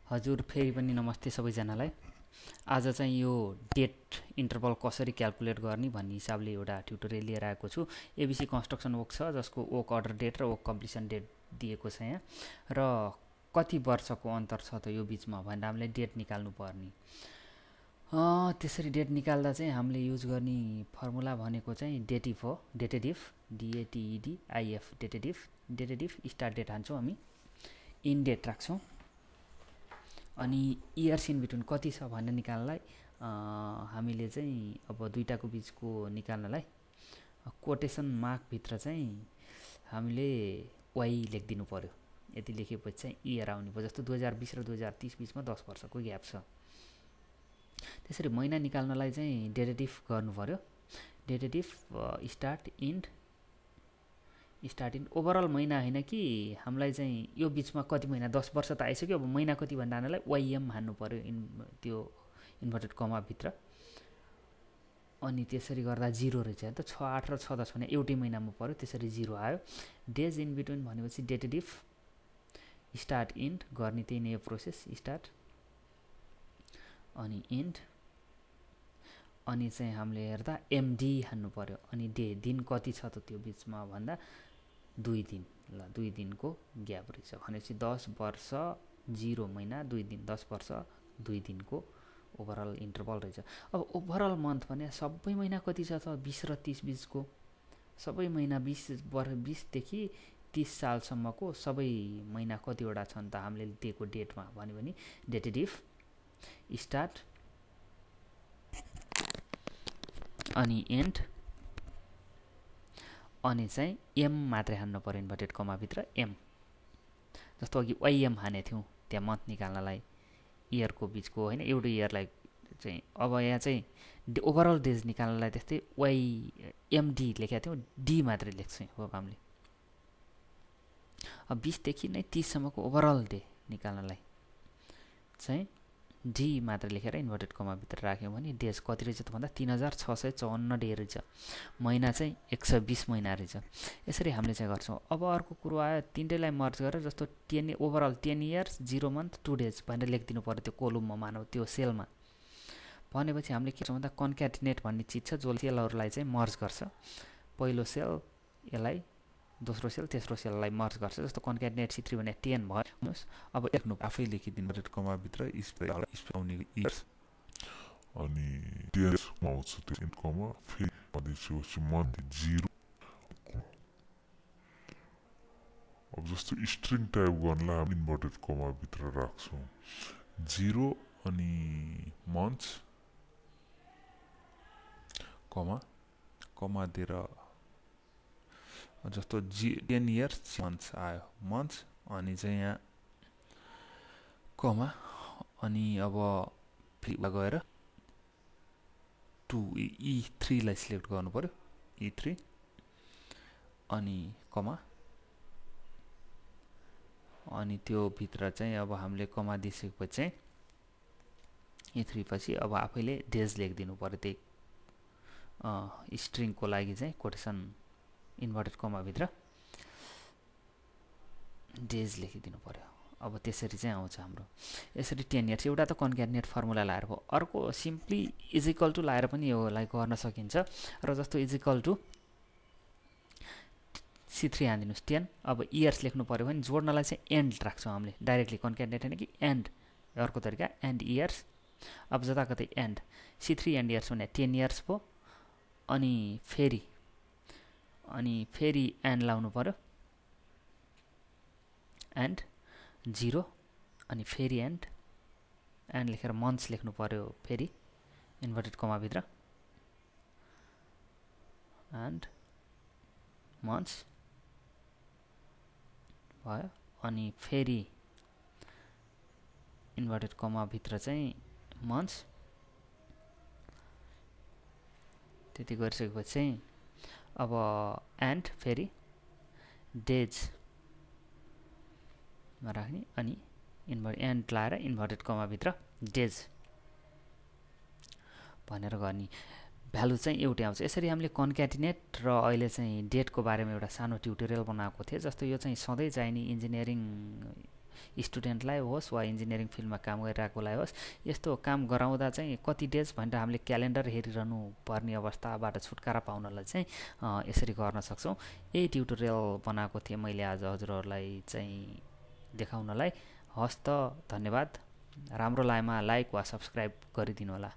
हजुर फेरि पनि नमस्ते सबैजनालाई। आज चाहिँ यो डेट इन्टरभल कसरी क्याल्कुलेट गर्ने भन्ने हिसाबले एउटा ट्युटोरियल लिएर आएको छु। एबिसी कन्स्ट्रक्सन वर्क छ जसको वर्क अर्डर डेट र वर्क कम्प्लिसन डेट दिएको छ यहाँ, र कति वर्षको अन्तर छ त यो बिचमा भनेर हामीले डेट निकाल्नु पर्ने। त्यसरी डेट निकाल्दा चाहिँ हामीले युज गर्ने फर्मुला भनेको चाहिँ डेटिफ हो, डेटेडिफ, DATEDIF, डेटेडिफ स्टार्ट डेट हान्छौँ हामी, इन डेट राख्छौँ, अनि इयर्स इन बिट्विन कति छ भनेर निकाल्नलाई हामीले चाहिँ अब दुईटाको बिचको निकाल्नलाई कोटेसन मार्कभित्र चाहिँ हामीले वाइ लेखिदिनु पर्यो। यति लेखेपछि चाहिँ इयर आउने भयो। जस्तो 2020 र 2030 बिचमा 10 वर्षको ग्याप छ। त्यसरी महिना निकाल्नलाई चाहिँ डेटेडिफ गर्नु पर्यो। डेटेडिफ स्टार्ट इन्ड ओभरअल महिना होइन कि हामीलाई चाहिँ यो बिचमा कति महिना 10 वर्ष त आइसक्यो, अब महिना कति भन्दा हामीलाई वाइएम हान्नु पर्यो त्यो इन्भर्टेड कमाभित्र। अनि त्यसरी गर्दा 0 रहेछ त 6, 8 र 6, 10 भने एउटै महिनामा पर्यो, त्यसरी 0 आयो। डेज इन बिट्विन भनेपछि डेटेडिफ स्टार्ट इन्ड गर्ने त्यही नै प्रोसेस, स्टार्ट अनि इन्ड, अनि चाहिँ हामीले हेर्दा एमडी हान्नु पर्यो। अनि दिन कति छ त त्यो बिचमा भन्दा 2 दिन। ल 2 दिनको ग्याप रहेछ भनेपछि 10 वर्ष 0 महिना 2 दिन, 10 वर्ष 2 दिनको ओभरअल इन्टरभल रहेछ। अब ओभरअल मन्थ भने सबै महिना कति छ त 20 र 30 बिचको सबै महिना 20 देखि 30 सालसम्मको सबै महिना कतिवटा छन् त हामीले दिएको डेटमा भन्यो भने डेटेडिफ स्टार्ट अनि एन्ड, अनि चाहिँ एम मात्रै हान्नु पर्यो इन्भर्टेड कमाभित्र एम। जस्तो अघि वाइएम हानेको थियौँ त्यहाँ मन्थ निकाल्नलाई इयरको बिचको होइन, एउटै इयरलाई चाहिँ। अब यहाँ चाहिँ ओभरअल डेज निकाल्नलाई त्यस्तै वाइएमडी लेखेको थियौँ, डी मात्रै लेख्छौँ अब हामीले। अब 20 देखि नै 30 सम्मको ओभरअल डे निकाल्नलाई चाहिँ डी मात्र लेखेर इन्भर्टेड कमाभित्र राख्यौँ भने डेज कति रहेछ त भन्दा 3654 डे रहेछ। महिना चाहिँ 120 महिना रहेछ। यसरी हामीले चाहिँ गर्छौँ। अब अर्को कुरो आयो, तिनटैलाई मर्ज गरेर जस्तो 10 ओभरअल 10 इयर्स 0 मन्थ 2 डेज भनेर लेखिदिनु पर्यो त्यो कोलममा, मानव त्यो सेलमा। भनेपछि हामीले के गर्छौँ भन्दा कन्क्याटिनेट भन्ने चिज छ जो सेलहरूलाई चाहिँ मर्ज गर्छ। पहिलो सेल यसलाई, दोस्रो सेल तेस्रो सेललाई मर्ज गर्छ। जस्तो कन्क्याटिनेट C3 भने 10 भयो। अब लेख्नु आफै लेखिदिनु इन्भर्टेड कमाभित्र आउने इयर्स अनि डेज आउँछ त्यो कमा, फेरि त्यसपछि मन्थ 0। अब जस्तो स्ट्रिङ टाइप गर्नलाई हामी इन्भर्टेड कमाभित्र राख्छौँ 0 अनि मन्थ्स कमा दिएर जस्तो 10 इयर्स मन्थ्स आयो, मन्थ्स अनि चाहिँ यहाँ कमा, अनि अब गएर 2 E3 लाई सिलेक्ट गर्नु पर्यो, E3 अनि कमा, अनि त्यो भित्र चाहिँ अब हामीले कमा दिइसकेपछि चाहिँ E3 पछि अब आफैले डेज लेखिदिनु पर्यो। त्यही स्ट्रिङको लागि चाहिँ कोटेसन इन्भर्टेड कमाभित्र डेज लेखिदिनु पर्यो। अब त्यसरी चाहिँ आउँछ हाम्रो। यसरी 10 इयर्स एउटा त कन्क्याटिनेट फर्मुला लाएर भयो। अर्को सिम्पली इजिकल टु लाएर पनि योलाई गर्न सकिन्छ। र जस्तो इजिकल टु C3 हानिदिनुहोस् 10। अब इयर्स लेख्नु पर्यो भने जोड्नलाई चाहिँ एन्ड राख्छौँ हामीले, डाइरेक्टली कन्क्याटिनेट होइन कि एन्ड। अर्को तरिका एन्ड इयर्स। अब जताकतै एन्ड C3 एन्ड इयर्स भने 10 इयर्स भयो। अनि फेरि एन्ड लाउनु पर्यो, एन्ड 0 अनि फेरि एन्ड लेखेर मन्थ्स लेख्नु पर्यो फेरि इन्भर्टेड कमाभित्र, एन्ड मन्थ्स भयो। अनि फेरि इन्भर्टेड कमाभित्र चाहिँ मन्थ्स। त्यति गरिसकेपछि चाहिँ अब एन्ड फेरि डेजमा राख्ने, अनि एन्ड लाएर इन्भर्टेड कमाभित्र डेज भनेर गर्ने। भ्यालु चाहिँ एउटै आउँछ। यसरी हामीले कन्क्याटिनेट र अहिले चाहिँ डेटको बारेमा एउटा सानो ट्युटोरियल बनाएको थिएँ। जस्तो यो चाहिँ सधैँ चाहिने इन्जिनियरिङ स्टुडेन्टलाई होस् वा इन्जिनियरिङ फिल्डमा काम गरिरहेकोलाई होस् यस्तो काम गराउँदा चाहिँ कति डेज भनेर हामीले क्यालेन्डर हेरिरहनु पर्ने अवस्थाबाट छुटकारा पाउनलाई चाहिँ यसरी गर्न सक्छौँ। यही ट्युटोरियल बनाएको थिएँ मैले आज हजुरहरूलाई चाहिँ देखाउनलाई। हस् त धन्यवाद। राम्रो लागेमा लाइक वा सब्सक्राइब गरिदिनु होला।